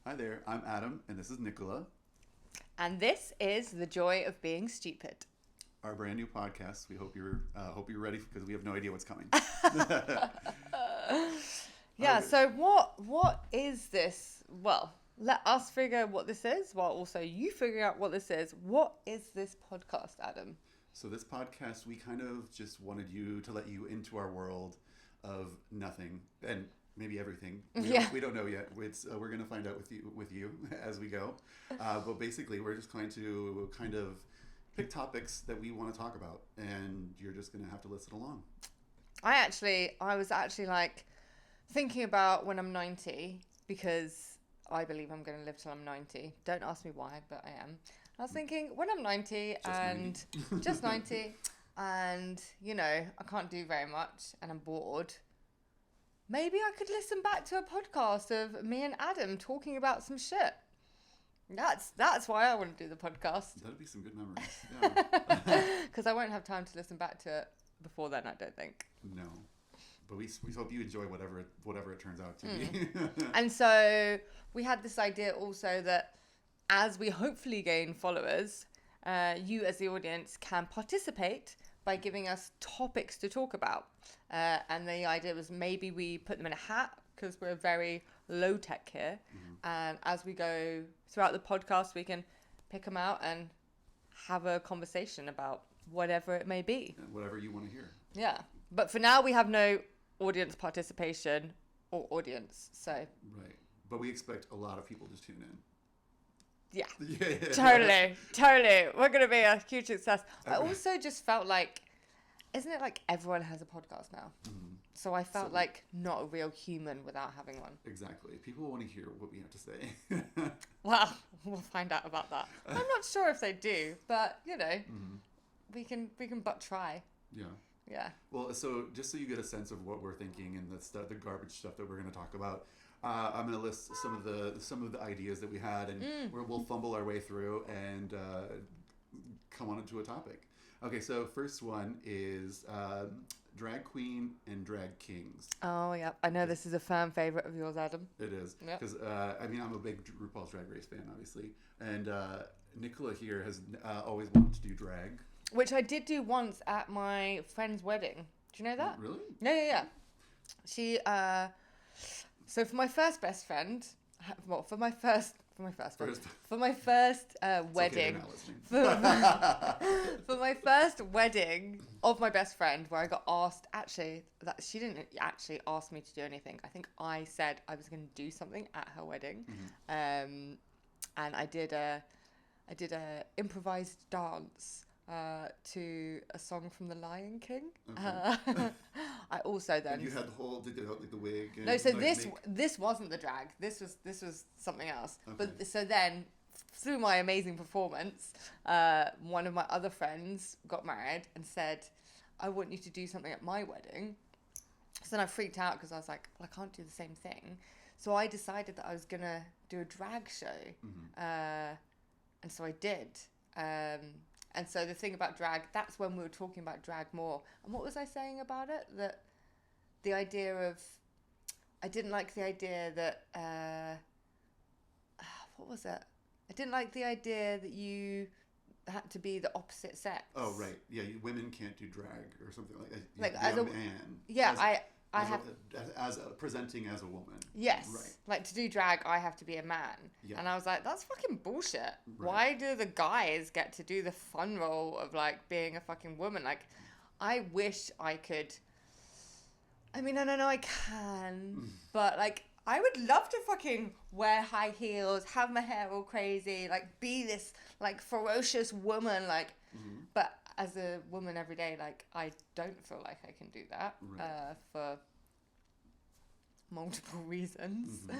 Hi there, I'm Adam, and this is Nicola, And this is The Joy of Being Stupid. our brand new podcast. We hope you're ready because we have no idea what's coming. Yeah, Okay. so what is this? Well, let us figure out what this is, while also you figure out what this is. What is this podcast, Adam? So this podcast, we kind of just wanted you to let you into our world of nothing and maybe everything. We don't know yet. We're going to find out with you as we go. But basically, we're just going to kind of pick topics that we want to talk about, and you're just going to have to listen along. I was actually like thinking about when I'm 90, because I believe I'm going to live till I'm 90. Don't ask me why, but I am. I was thinking when I'm 90 just 90 and, you know, I can't do very much and I'm bored. Maybe I could listen back to a podcast of me and Adam talking about some shit. That's why I want to do the podcast. That'd be some good memories. Yeah. Because I won't have time to listen back to it before then, I don't think. No. But we hope you enjoy whatever it turns out to be. And so we had this idea also that as we hopefully gain followers, you as the audience can participate by giving us topics to talk about. And the idea was maybe we put them in a hat, because we're very low tech here. Mm-hmm. And as we go throughout the podcast, we can pick them out and have a conversation about whatever it may be. Yeah, whatever you want to hear. Yeah. But for now, we have no audience participation or audience. So. Right. But we expect a lot of people to tune in. Yeah. Yeah. Totally. We're going to be a huge success. Okay. I also just felt like, isn't it like everyone has a podcast now? Mm-hmm. So I felt like not a real human without having one. Exactly. People want to hear what we have to say. Well, we'll find out about that. I'm not sure if they do, but, you know, mm-hmm. we can but try. Yeah. Yeah. Well, so just so you get a sense of what we're thinking and the garbage stuff that we're going to talk about, I'm going to list some of the ideas that we had, and we'll fumble our way through and come on into a topic. Okay, so first one is drag queen and drag kings. Oh, yeah. I know this is a fan favorite of yours, Adam. It is. Because, I mean, I'm a big RuPaul's Drag Race fan, obviously. And Nicola here has always wanted to do drag. Which I did do once at my friend's wedding. Do you know that? Really? Yeah. She, so for my first best friend, for my first wedding, for my first wedding of my best friend, where I got asked, actually, that she didn't actually ask me to do anything. I think I said I was going to do something at her wedding. Mm-hmm. And I did a improvised dance to a song from The Lion King. Okay. I also then. And you had did the wig? And no, so this wasn't the drag. This was something else. Okay. But so then, through my amazing performance, one of my other friends got married and said, "I want you to do something at my wedding." So then I freaked out because I was like, "Well, I can't do the same thing." So I decided that I was gonna do a drag show, and so I did. And so the thing about drag, that's when we were talking about drag more. And what was I saying about it? That the idea of, I didn't like the idea that, what was it? I didn't like the idea that you had to be the opposite sex. Oh, right. Yeah, women can't do drag or something like that. Like as a man. Yeah, as presenting as a woman. Yes. Right. Like, to do drag, I have to be a man. Yeah. And I was like, that's fucking bullshit. Right. Why do the guys get to do the fun role of, like, being a fucking woman? Like, I wish I could... I mean, I don't know I can, but, like, I would love to fucking wear high heels, have my hair all crazy, like, be this, like, ferocious woman, like... Mm-hmm. But as a woman every day, like, I don't feel like I can do that, right. For multiple reasons. Mm-hmm.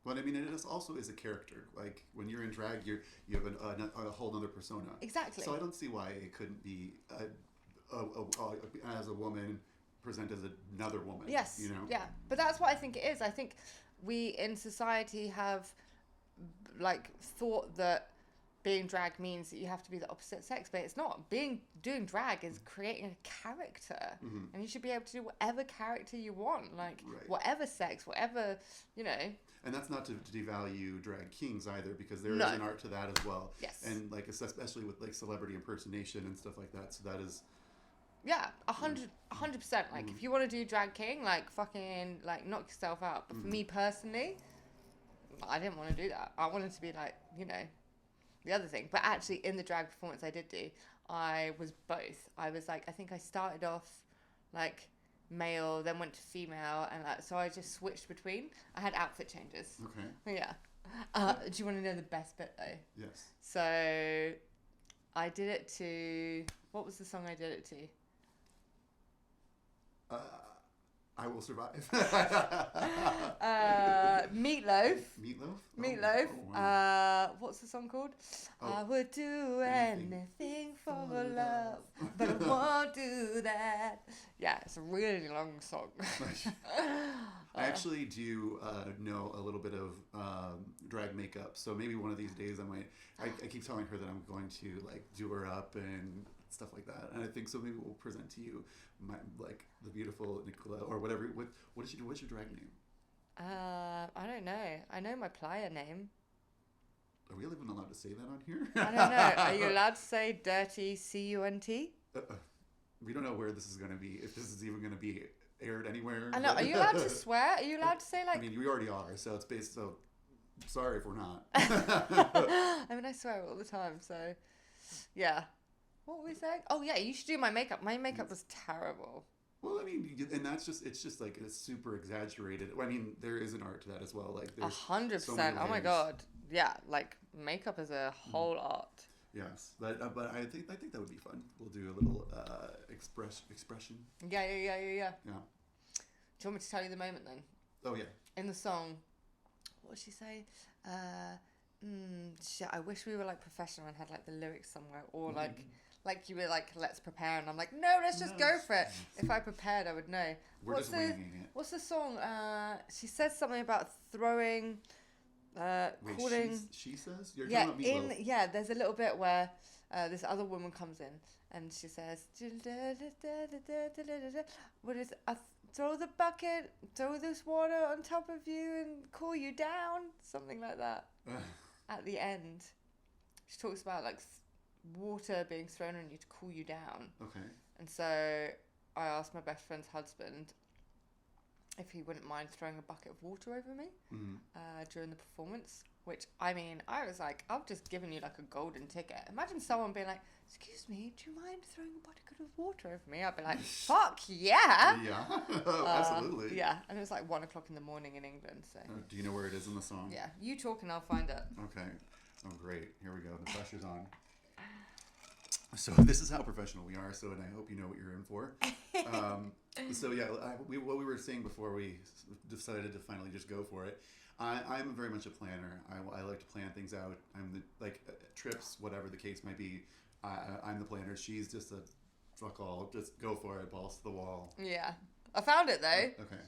But I mean, it also is a character. Like, when you're in drag, you have a whole other persona. Exactly. So I don't see why it couldn't be as a woman present as another woman. Yes. You know. Yeah, but that's what I think it is. I think we in society have, like, thought that being drag means that you have to be the opposite sex, but it's not. Doing drag is creating a character, and you should be able to do whatever character you want, like whatever sex, whatever, you know. And that's not to devalue drag kings either, because there is an art to that as well. Yes. And like especially with like celebrity impersonation and stuff like that. So that is. Yeah, 100%. Like if you want to do drag king, like fucking like knock yourself out. But for me personally, I didn't want to do that. I wanted to be like, you know, the other thing. But actually, in the drag performance I did do, I was both. I was like, I think I started off like male, then went to female, and like, so I just switched between. I had outfit changes. Okay. Yeah. Do you want to know the best bit though? Yes. So I did it to, what was the song I did it to? I Will Survive. Meatloaf. Meatloaf? Meatloaf. Oh, wow. What's the song called? I would do anything for love, but I won't do that. Yeah, it's a really long song. I actually do know a little bit of drag makeup, so maybe one of these days I might. I keep telling her that I'm going to like do her up and stuff like that, and I think so. Maybe we'll present to you like the beautiful Nicola or whatever. What did you do? What's your drag name? I don't know. I know my playa name. Are we even allowed to say that on here? I don't know. Are you allowed to say dirty cunt? We don't know where this is going to be. If this is even going to be aired anywhere. I know. Are you allowed to swear? Are you allowed to say like? I mean, we already are. So it's based. So sorry if we're not. I mean, I swear all the time. So yeah. What were we saying? Oh yeah, you should do my makeup. My makeup was terrible. Well, I mean, and it's just like it's super exaggerated. I mean, there is an art to that as well. Like there's 100%. Oh my god, yeah. Like makeup is a whole art. Yes, but I think that would be fun. We'll do a little expression. Yeah. Yeah. Do you want me to tell you the moment then? Oh yeah. In the song, what did she say? Shit, I wish we were like professional and had like the lyrics somewhere, or like you were like, let's prepare, and I'm like, no, let's just go for it. If I prepared, I would know. We're just winging it. What's the song? She says something about throwing, calling. She says? You're talking about Meatloaf. There's a little bit where this other woman comes in and she says, what is it? Throw the bucket, throw this water on top of you and cool you down, something like that. At the end, she talks about like water being thrown on you to cool you down. Okay. And so I asked my best friend's husband if he wouldn't mind throwing a bucket of water over me during the performance. Which, I mean, I was like, I've just given you like a golden ticket. Imagine someone being like, excuse me, do you mind throwing a bucket of water over me? I'd be like, fuck yeah. Yeah, absolutely. Yeah, and it was like 1 o'clock in the morning in England. So. Do you know where it is in the song? Yeah, you talk and I'll find it. Okay. Oh, great. Here we go. The pressure's on. So this is how professional we are. So, and I hope you know what you're in for. So yeah, what we were saying before we decided to finally just go for it. I'm very much a planner. I like to plan things out. I'm the trips, whatever the case might be. I'm the planner. She's just a fuck all. Just go for it. Balls to the wall. Yeah, I found it though. Okay.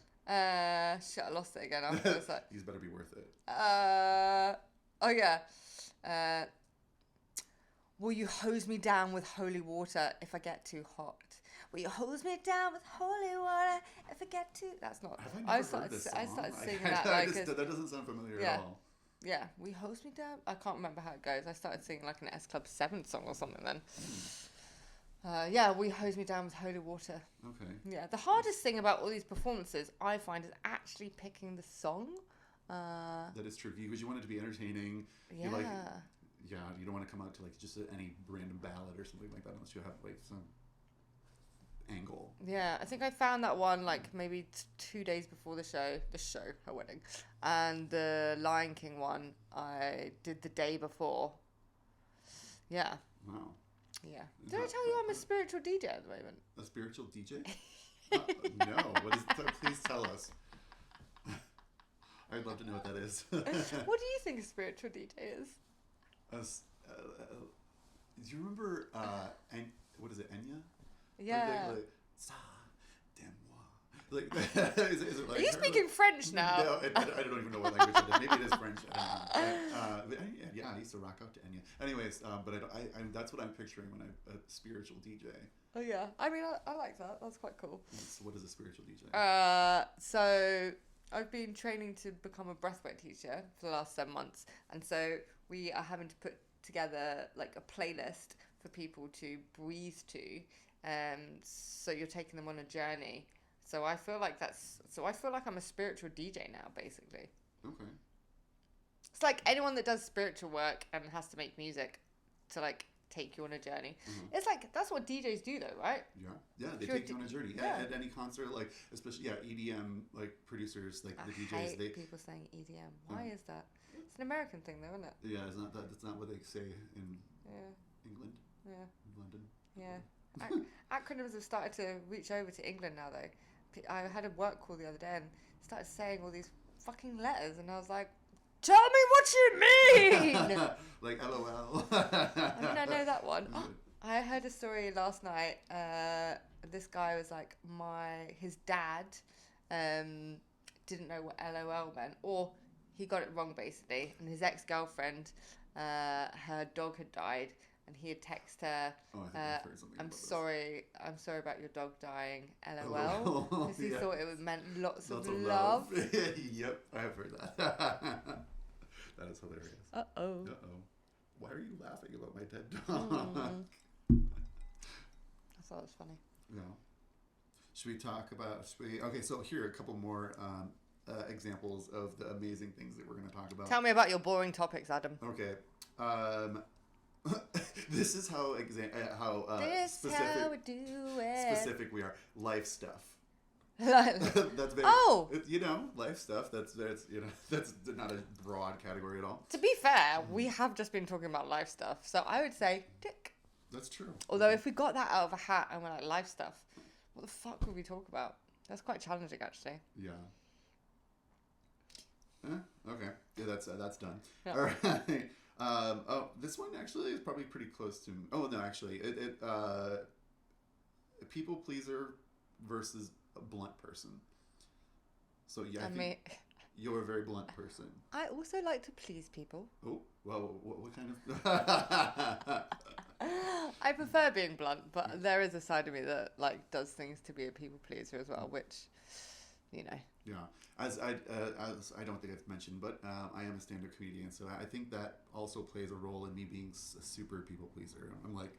Shit, I lost it again. I was like, these better be worth it. Oh yeah. Will you hose me down with holy water if I get too hot? Will you hose me down with holy water if I get too... That's not... I started singing that. That doesn't sound familiar at all. Yeah. Will you hose me down? I can't remember how it goes. I started singing like an S Club 7 song or something then. Will you hose me down with holy water? Okay. Yeah. The hardest thing about all these performances, I find, is actually picking the song. That is true. Because you want it to be entertaining. Yeah. You don't want to come out to like just any random ballad or something like that unless you have like some angle. Yeah, I think I found that one like maybe 2 days before the show, her wedding, and the Lion King one I did the day before. Yeah. Wow. Yeah. Did I tell you I'm a spiritual DJ at the moment? A spiritual DJ? No. What is? Please tell us. I'd love to know what that is. What do you think a spiritual DJ is? Do you remember? What is it? Enya? Yeah. Like, is it like? Are you speaking French now? No, I don't even know what language it is. Maybe it is French. I don't know. Yeah, I used to rock out to Enya. Anyways, but that's what I'm picturing when a spiritual DJ. Oh yeah, I mean, I like that. That's quite cool. So what is a spiritual DJ? So I've been training to become a breathwork teacher for the last 7 months, and so we are having to put together like a playlist for people to breathe to. So you're taking them on a journey. So I feel like I'm a spiritual DJ now, basically. Okay. It's like anyone that does spiritual work and has to make music to like take you on a journey. Mm-hmm. It's like that's what DJs do, though, right? Yeah, they take you on a journey. Yeah. At any concert, like especially EDM like producers, like the DJs. I hate people saying EDM. Why is that? It's an American thing, though, isn't it? Yeah, it's not that. That's not what they say in England. Yeah. In London. Yeah. Acronyms have started to reach over to England now, though. I had a work call the other day and started saying all these fucking letters, and I was like, tell me what you mean! Like LOL. I know that one. I heard a story last night. This guy was like, his dad didn't know what LOL meant, or he got it wrong basically. And his ex-girlfriend, her dog had died, and he had texted her, I'm sorry about your dog dying, LOL. Because he thought it meant lots of love. Yep, I have heard that. That is hilarious. Uh-oh. Why are you laughing about my dead dog? I thought it was funny. No. Should we talk about... Okay, so here are a couple more examples of the amazing things that we're going to talk about. Tell me about your boring topics, Adam. Okay. This is how specific we are. Life stuff. That's very. Life stuff. That's not a broad category at all. To be fair, we have just been talking about life stuff, so I would say tick. That's true. Although if we got that out of a hat and we're like life stuff, what the fuck would we talk about? That's quite challenging, actually. Yeah. Okay. Yeah, that's done. Yeah. All right. This one actually is probably pretty close to. Oh no, actually, a people pleaser versus a blunt person. So yeah, I think you're a very blunt person. I also like to please people. Oh, well, what kind of? I prefer being blunt, but there is a side of me that like does things to be a people pleaser as well, which, you know. Yeah, as I don't think I've mentioned, but I am a stand-up comedian, so I think that also plays a role in me being a super people pleaser. I'm like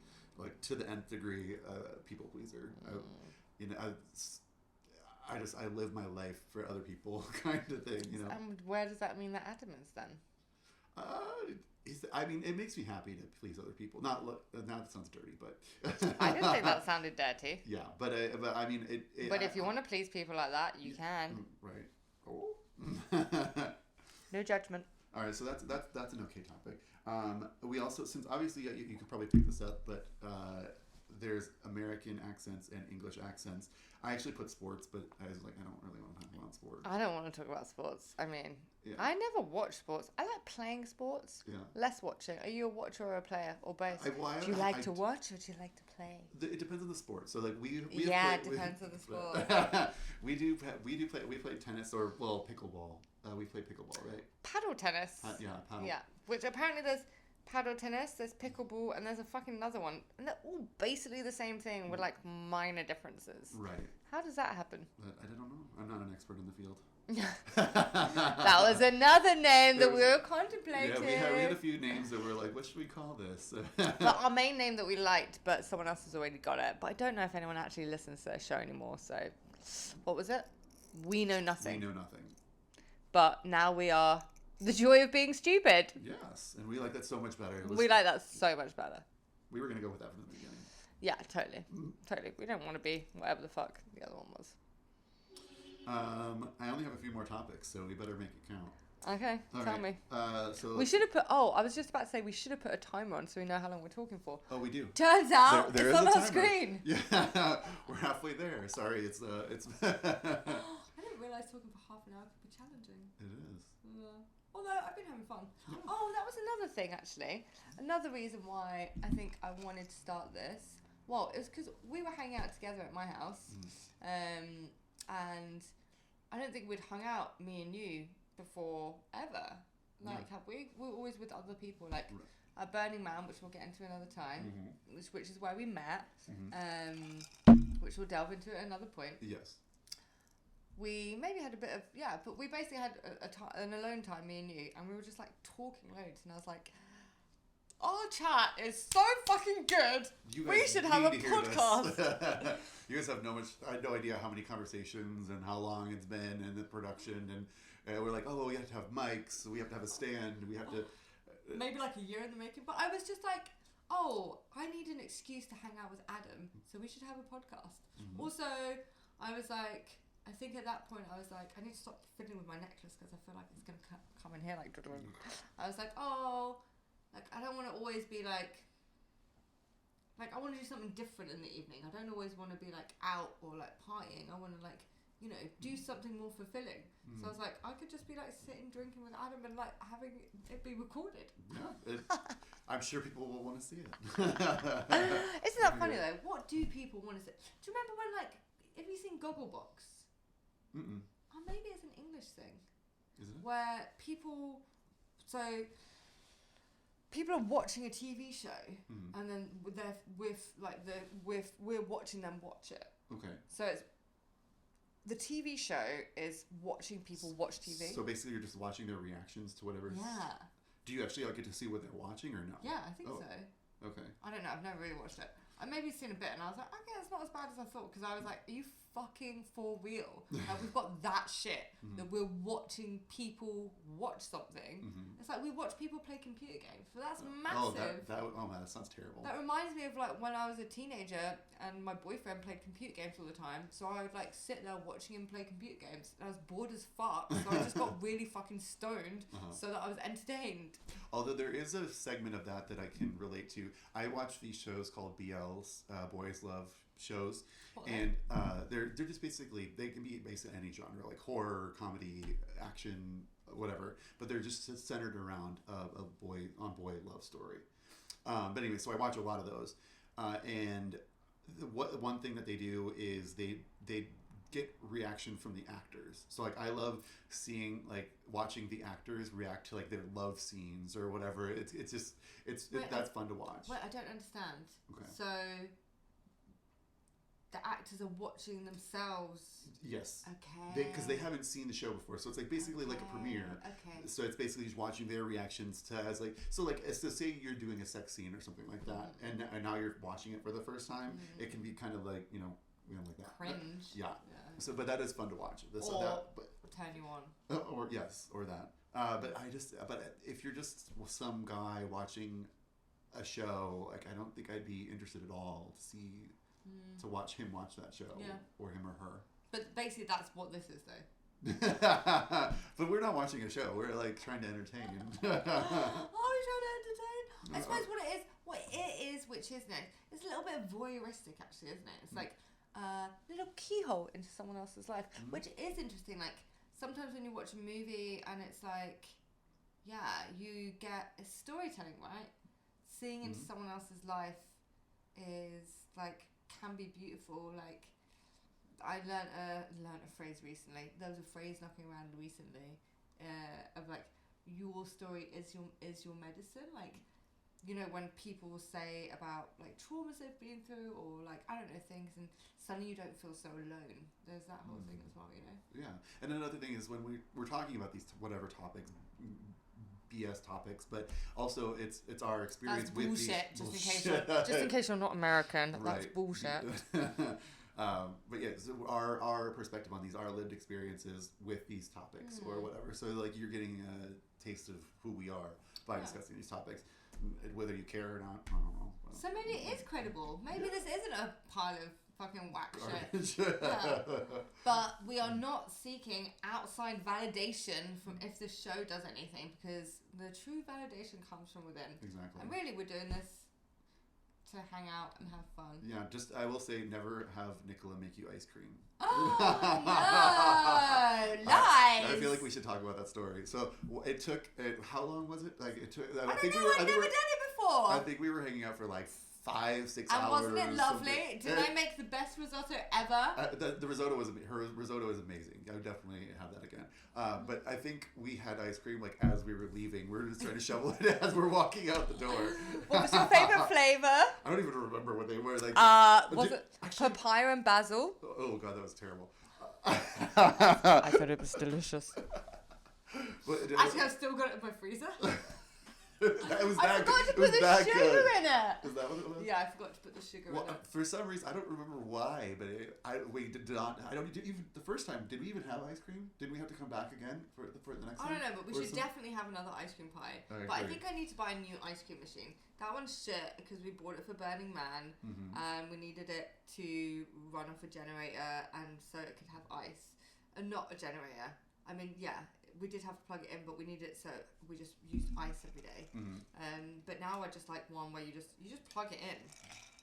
to the nth degree people pleaser. I live my life for other people, kind of thing, you know. And where does that mean that Adam is then? It makes me happy to please other people. Not that sounds dirty, but I didn't think that sounded dirty. Yeah, but I mean it. But if you want to please people like that, you can. Right. Oh. No judgment. All right, so that's an okay topic. We also, since obviously you could probably pick this up, but there's American accents and English accents. I actually put sports, but I was like, I don't really want to talk about sports. I don't want to talk about sports. I mean, I never watch sports. I like playing sports. Yeah. Less watching. Are you a watcher or a player or both? Do you like to watch or do you like to play? It depends on the sport. So like we it depends on the sport. we play tennis or pickleball. We play pickleball, right? Paddle tennis. Paddle. Yeah, which apparently there's paddle tennis, there's pickleball, and there's a fucking another one, and they're all basically the same thing with like minor differences. Right. How does that happen? I don't know. I'm not an expert in the field. That was another name that we were contemplating. Yeah, we had a few names that were like, what should we call this? But our main name that we liked, but someone else has already got it. But I don't know if anyone actually listens to their show anymore. So, what was it? We Know Nothing. We Know Nothing. But now we are The Joy of Being Stupid. Yes, and we like that so much better. We like that so much better. We were going to go with that from the beginning. Yeah, totally. Totally. We don't want to be whatever the fuck the other one was. I only have a few more topics, so we better make it count. Okay, tell me. So we should have put. Oh, I was just about to say we should have put a timer on so we know how long we're talking for. Oh, we do. Turns out there it's on our screen. Yeah, we're halfway there. Sorry, it's. I didn't realize talking for half an hour could be challenging. It is. Although I've been having fun. Oh, that was another thing actually. Another reason why I think I wanted to start this. Well, it was because we were hanging out together at my house. and I don't think we'd hung out, me and you, before ever. Like, have we? We're always with other people. Like, at Burning Man, which we'll get into another time, which is where we met, which we'll delve into at another point. Yes. We maybe had a bit of, but we basically had an alone time, me and you, and we were just, like, talking loads, and I was like, our chat is so fucking good. We should have a podcast. You guys have I had no idea how many conversations and how long it's been and the production, and we're like, oh, we have to have mics, we have to have a stand, we have to... Maybe like a year in the making, but I was just like, oh, I need an excuse to hang out with Adam, so we should have a podcast. Also, I was like, I think at that point I was like, I need to stop fiddling with my necklace because I feel like it's going to come in here like... I was like, oh, like I don't want to always be like I want to do something different in the evening. I don't always want to be like out or like partying. I want to like, you know, do something more fulfilling. So I was like, I could just be like sitting drinking with Adam and like having it be recorded. Yeah, I'm sure people will want to see it. Isn't that funny though? What do people want to see? Do you remember when like, have you seen Gogglebox? Oh, maybe it's an English thing. Is it? Where people are watching a TV show, and then we're watching them watch it. Okay. So it's the TV show is watching people watch TV. So basically, you're just watching their reactions to whatever. Yeah. Do you actually get to see what they're watching or no? Yeah, I think so. Okay. I don't know. I've never really watched it. I maybe seen a bit, and I was like, okay, it's not as bad as I thought, because I was like, are you fucking for real? Like, we've got that shit that we're watching people watch something. It's like we watch people play computer games, but that's massive. Oh man, that sounds terrible. That reminds me of like when I was a teenager and my boyfriend played computer games all the time, so I would like sit there watching him play computer games, and I was bored as fuck, so I just got really fucking stoned so that I was entertained. Although there is a segment of that I can relate to. I watch these shows called BLs, Boys Love shows, and they're just basically, they can be based in any genre, like horror, comedy, action, whatever, but they're just centered around a boy love story. But anyway, so I watch a lot of those, and one thing that they do is they get reaction from the actors. So like I love seeing, like, watching the actors react to like their love scenes or whatever. It's that's fun to watch. Wait, I don't understand. Okay. So the actors are watching themselves. Yes. Okay. Because they haven't seen the show before, so it's like basically like a premiere. Okay. So it's basically just watching their reactions to so say you're doing a sex scene or something like that, and now you're watching it for the first time. It can be kind of like like that. Cringe. Yeah. So, but that is fun to watch. Turn you on. Or that. But if you're just some guy watching a show, like I don't think I'd be interested at all to watch him watch that show, or him or her. But basically, that's what this is, though. But we're not watching a show. We're like trying to entertain. Are we trying to entertain? I suppose what it is, which isn't it? It's a little bit voyeuristic, actually, isn't it? It's like a little keyhole into someone else's life, which is interesting. Like sometimes when you watch a movie and it's like, you get a storytelling, right? Seeing into someone else's life is like can be beautiful. Like I learnt a phrase recently. There was a phrase knocking around recently of like, your story is your medicine. Like, when people say about like traumas they've been through, or like I don't know, things, and suddenly you don't feel so alone. There's that whole thing as well, Yeah, and another thing is when we're talking about these whatever topics, BS topics, but also it's our experience with bullshit. Just in case you're not American, that's bullshit. But yeah, so our perspective on these, our lived experiences with these topics or whatever. So like you're getting a taste of who we are by discussing these topics, whether you care or not. I don't know. So maybe it is credible. Maybe this isn't a pile of fucking whack shit. But we are not seeking outside validation from if the show does anything, because the true validation comes from within. Exactly. And really, we're doing this to hang out and have fun. Yeah, just I will say, never have Nicola make you ice cream. Oh no, lies! I feel like we should talk about that story. So it took. How long was it? Like it took. I don't know. I've never done it before. I think we were hanging out for like 5-6 and hours. wasn't it lovely? Did I make the best risotto ever? The risotto was her risotto is amazing. I would definitely have that again. But I think we had ice cream like as we were leaving. We were just trying to shovel it as we're walking out the door. What was your favorite flavor? I don't even remember what they were. Like, was it papaya and basil? Oh god, that was terrible. I thought it was delicious. Actually, I've still got it in my freezer. It was I that forgot to good. put the sugar in it. Is that what it was? Yeah, I forgot to put the sugar in it. For some reason, I don't remember why, but we did not. I don't even the first time. Did we even have ice cream? Did we have to come back again for the next time? I don't know, but we should definitely have another ice cream pie. I think I need to buy a new ice cream machine. That one's shit because we bought it for Burning Man, and we needed it to run off a generator, and so it could have ice, and not a generator. I mean, yeah. We did have to plug it in, but we needed it, so we just used ice every day. But now I just like one where you just plug it in.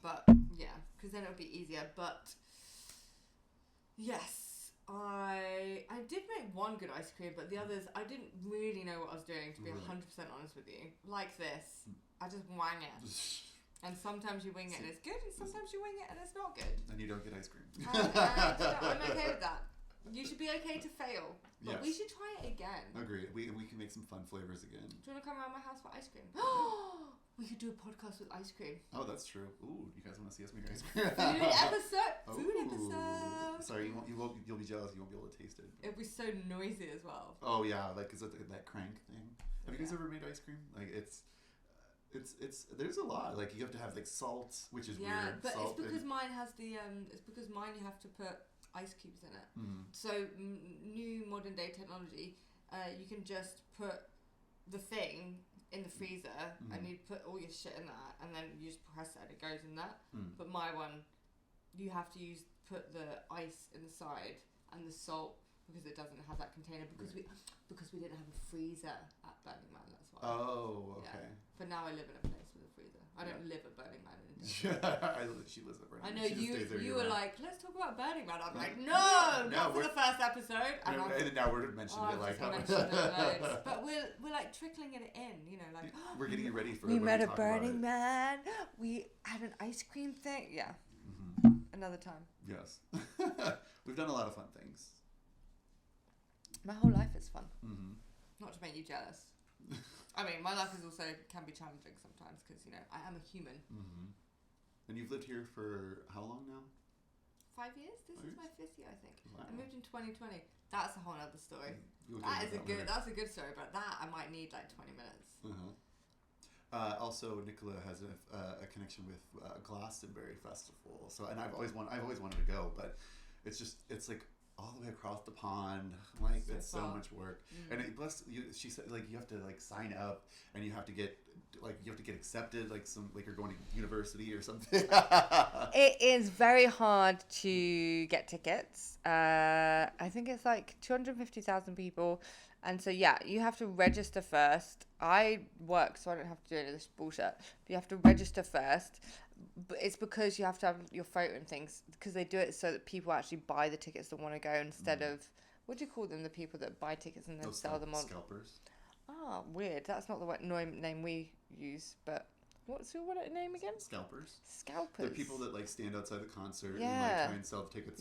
But yeah, because then it would be easier. But yes, I did make one good ice cream, but the others I didn't really know what I was doing. To be 100% honest with you, like this, I just wang it. And sometimes you wing it and it's good, and sometimes you wing it and it's not good. And you don't get ice cream. I'm okay with that. You should be okay to fail, but we should try it again. Agreed. We can make some fun flavors again. Do you want to come around my house for ice cream? We could do a podcast with ice cream. Oh, that's true. Ooh, you guys want to see us make ice cream? Food episode. Food episode. Sorry, you'll be jealous. You won't be able to taste it. It'll be so noisy as well. Oh yeah, like is it that crank thing? Have you guys ever made ice cream? Like it's there's a lot. Like you have to have like salt, which is weird. Yeah, but salt it's because mine has the it's because mine you have to put ice cubes in it. So new modern day technology, you can just put the thing in the freezer and you put all your shit in that, and then you just press it and it goes in that. But my one, you have to put the ice in the side and the salt because it doesn't have that container because we didn't have a freezer at Burning Man. That's why. Oh, okay. Yeah. But now I live in a place with a freezer. I don't live at Burning Man. She lives at Burning Man. I know you were like, let's talk about Burning Man. I'm like, no, not for the first episode. And now we're mentioning it like but we're like trickling it in, you know, like we're getting ready for. We met at Burning Man. We had an ice cream thing. Yeah. Another time. Yes. We've done a lot of fun things. My whole life is fun. Not to make you jealous. I mean, my life is also can be challenging sometimes because you know I am a human. And you've lived here for how long now? 5 years. This is my 5th year, I think. Wow. I moved in 2020. That's a whole other story. That's a good story, but that I might need like 20 minutes. Also, Nicola has a connection with Glastonbury Festival. So, and I've always wanted to go, but it's like all the way across the pond. Like it's so much work. And plus, she said like you have to like sign up, and you have to get accepted. Like you're going to university or something. It is very hard to get tickets. I think it's like 250,000 people. And so, yeah, you have to register first. I work, so I don't have to do any of this bullshit. But you have to register first. But it's because you have to have your photo and things. Because they do it so that people actually buy the tickets that want to go instead of... What do you call them? The people that buy tickets and then sell them on... Scalpers. Ah, weird. That's not the name we use. But what's your name again? Scalpers. Scalpers. They're people that like stand outside the concert and like try and sell tickets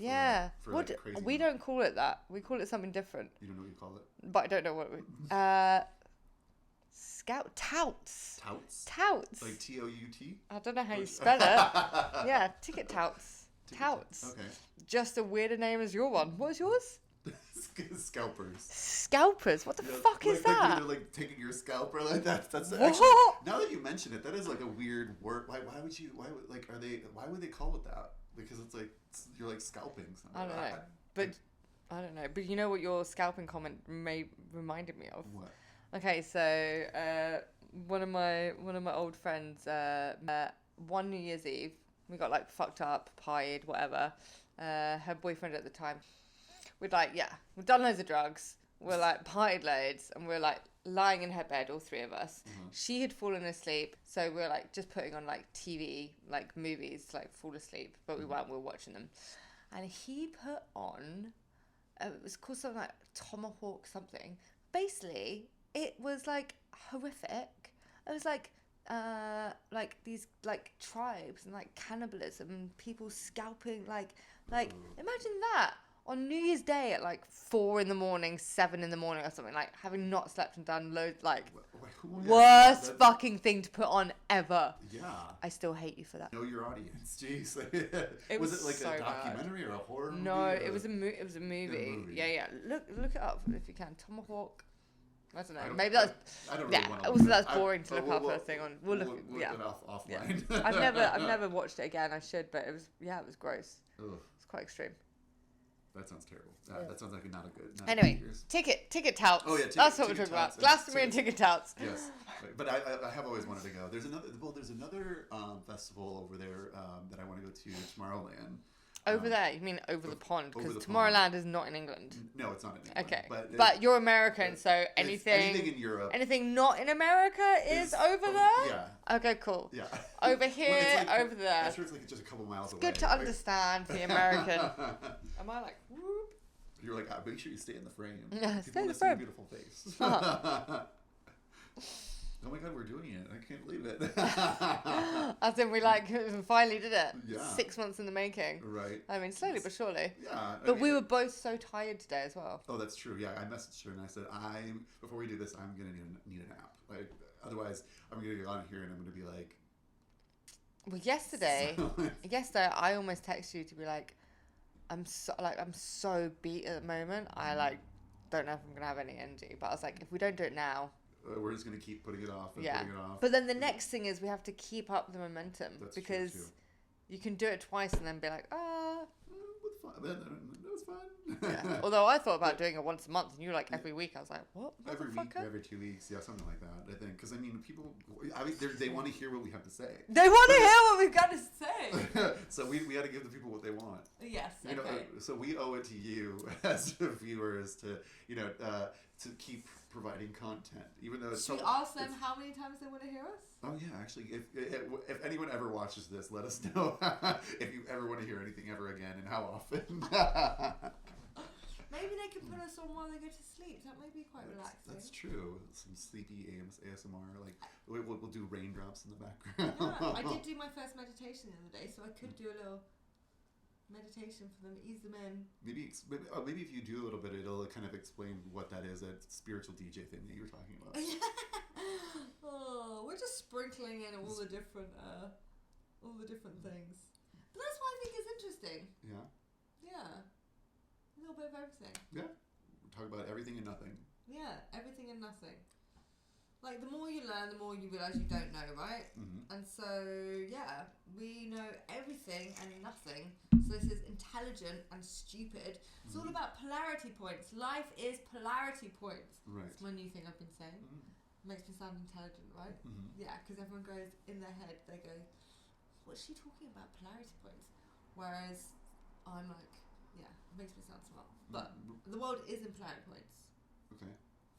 for like crazy we don't call it that. We call it something different. You don't know what you call it? But I don't know what we... touts. Touts. Like T-O-U-T? I don't know how you spell it. Yeah, ticket touts. Touts. Okay. Just a weirder name as your one. What was yours? Scalpers. Scalpers? What the fuck is that? Like they're like taking your scalp or like that. That's what? Actually, now that you mention it, that is like a weird word. Why would they call it that? Because it's like you're like scalping something. I don't know. But you know what your scalping comment reminded me of? What? Okay, so one of my old friends, one New Year's Eve, we got like fucked up, pied, whatever. Her boyfriend at the time, we'd done loads of drugs. We're like partied loads, and we're like lying in her bed, all three of us. She had fallen asleep, so we're like just putting on like TV, like movies, to like fall asleep. But we weren't. We were watching them, and he put on. It was called something like Tomahawk something. Basically, it was like horrific. It was like like these like tribes and like cannibalism and people scalping like imagine that on New Year's Day at like 4 a.m, 7 a.m, or something, like having not slept and done loads, like worst fucking thing to put on ever. Yeah. I still hate you for that. Know your audience. Jeez. Was it like so a documentary or a horror movie? No, it was a movie. Yeah. Look it up if you can. Tomahawk. I don't know. Maybe that's. I don't really want to. Also, that's boring to look up a thing on. We'll look it offline. Yeah. I've never watched it again. I should, but it was gross. Ugh. It's quite extreme. That sounds terrible. That sounds like not a good. Anyway, ticket touts. Oh yeah, that's what we're talking about. Glastonbury and ticket touts. Yes, but I have always wanted to go. There's another festival over there that I want to go to, Tomorrowland. Over there? You mean over the pond? Because Tomorrowland is not in England. No, it's not in England. Okay. But you're American, so anything in Europe. Anything not in America is over there? Yeah. Okay, cool. Yeah. Over here, over there. I'm sure it's like just a couple miles away. Good to understand for the American. Am I like, whoop? You're like, make sure you stay in the frame. Yeah, stay in the frame. People want to see your beautiful face. Oh my God, we're doing it. I can't believe it. As in we finally did it. Yeah. 6 months in the making. Right. I mean, slowly but surely. Yeah. But we were both so tired today as well. Oh, that's true. Yeah, I messaged her and I said, before we do this, I'm going to need a nap. Like, otherwise, I'm going to get out of here and I'm going to be like... Well, yesterday, I almost texted you to be like, I'm so beat at the moment. I don't know if I'm going to have any energy. But I was like, if we don't do it now... we're just going to keep putting it off and putting it off. But then the next thing is we have to keep up the momentum. That's because true too. You can do it twice and then be like, That was fun. Yeah. Although I thought about doing it once a month and you were like every week. I was like, what? Every week or every 2 weeks. Yeah, something like that, I think. Because, people, they want to hear what we have to say. They want to hear what we've got to say. So we got to give the people what they want. Yes, okay. So we owe it to you as viewers to keep providing content, even though it's. Should we ask them how many times they want to hear us? Oh yeah, actually, if anyone ever watches this, let us know if you ever want to hear anything ever again and how often. Maybe they can put us on while they go to sleep. That might be quite relaxing. That's true. Some sleepy ASMR, like we'll do raindrops in the background. Yeah, I did do my first meditation the other day, so I could do a little meditation for them, ease them in. Maybe if you do a little bit, it'll kind of explain what that is, that spiritual DJ thing that you were talking about. Oh, we're just sprinkling in all the different things. But that's what I think is interesting. Yeah. Yeah. A little bit of everything. Yeah. We talk about everything and nothing. Yeah, everything and nothing. Like, the more you learn, the more you realise you don't know, right? Mm-hmm. And so, yeah, we know everything and nothing. So this is intelligent and stupid. It's all about polarity points. Life is polarity points. Right. It's my new thing I've been saying. Makes me sound intelligent, right? Mm-hmm. Yeah, because everyone goes, in their head, they go, what's she talking about, polarity points? Whereas I'm like, yeah, it makes me sound smart. But the world is in polarity points. Okay.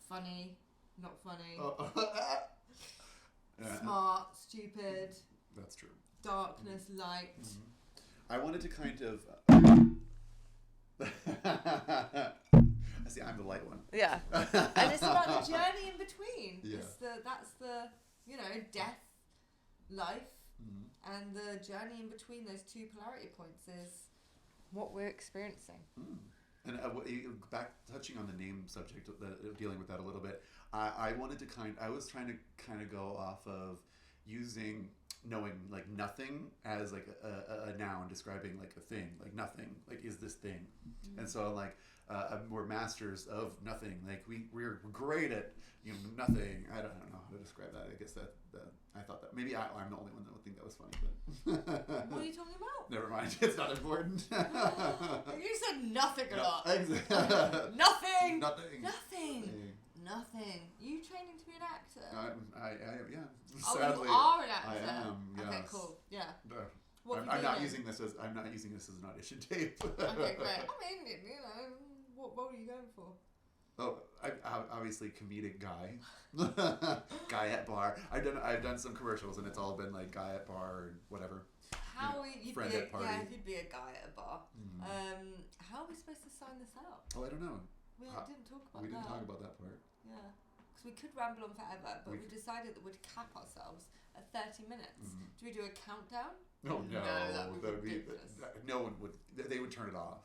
Funny. Not funny. Yeah. Smart, stupid. That's true. Darkness, light. I wanted to kind of. I see. I'm the light one. Yeah, and it's about the journey in between. Yeah. That's the death, life, and the journey in between those two polarity points is what we're experiencing. And back touching on the name subject, dealing with that a little bit, I wanted to I was trying to kind of go off of knowing like nothing as like a noun describing like a thing, like nothing, like is this thing, and so like we're masters of nothing, like we're great at nothing. I don't know how to describe that. I guess that I thought that maybe I'm the only one that would think that was funny, but what are you talking about? Never mind, it's not important. You said nothing a lot. Nothing. Nothing. You training to be an actor? Yeah. Oh, Sadly, you are an actor. I am. Yes. Okay, cool. Yeah. I'm not using this as an audition tape. Okay, great. I mean, what role are you going for? Oh, obviously comedic guy, guy at bar. I've done some commercials and it's all been like guy at bar or whatever. Friend at party. Yeah, you'd be a guy at a bar. How are we supposed to sign this out? Oh, I don't know. We didn't talk about that. We didn't talk about that part. Yeah, because we could ramble on forever, but we decided that we'd cap ourselves at 30 minutes. Do we do a countdown? Oh, no. That would be ridiculous. No one would. They would turn it off.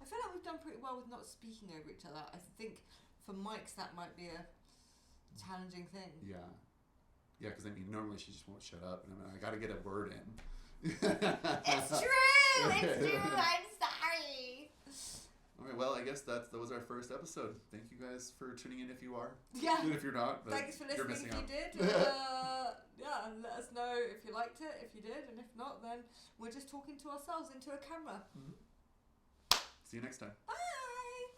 I feel like we've done pretty well with not speaking over each other. I think for mics that might be a challenging thing. Yeah. Yeah, because I mean, normally she just won't shut up, and I got to get a word in. It's true! It's true! I'm sorry! All right, well, I guess that was our first episode. Thank you guys for tuning in if you are. Yeah. Even if you're not. Thanks for listening if you did. Yeah, let us know if you liked it, if you did, and if not, then we're just talking to ourselves into a camera. See you next time. Bye!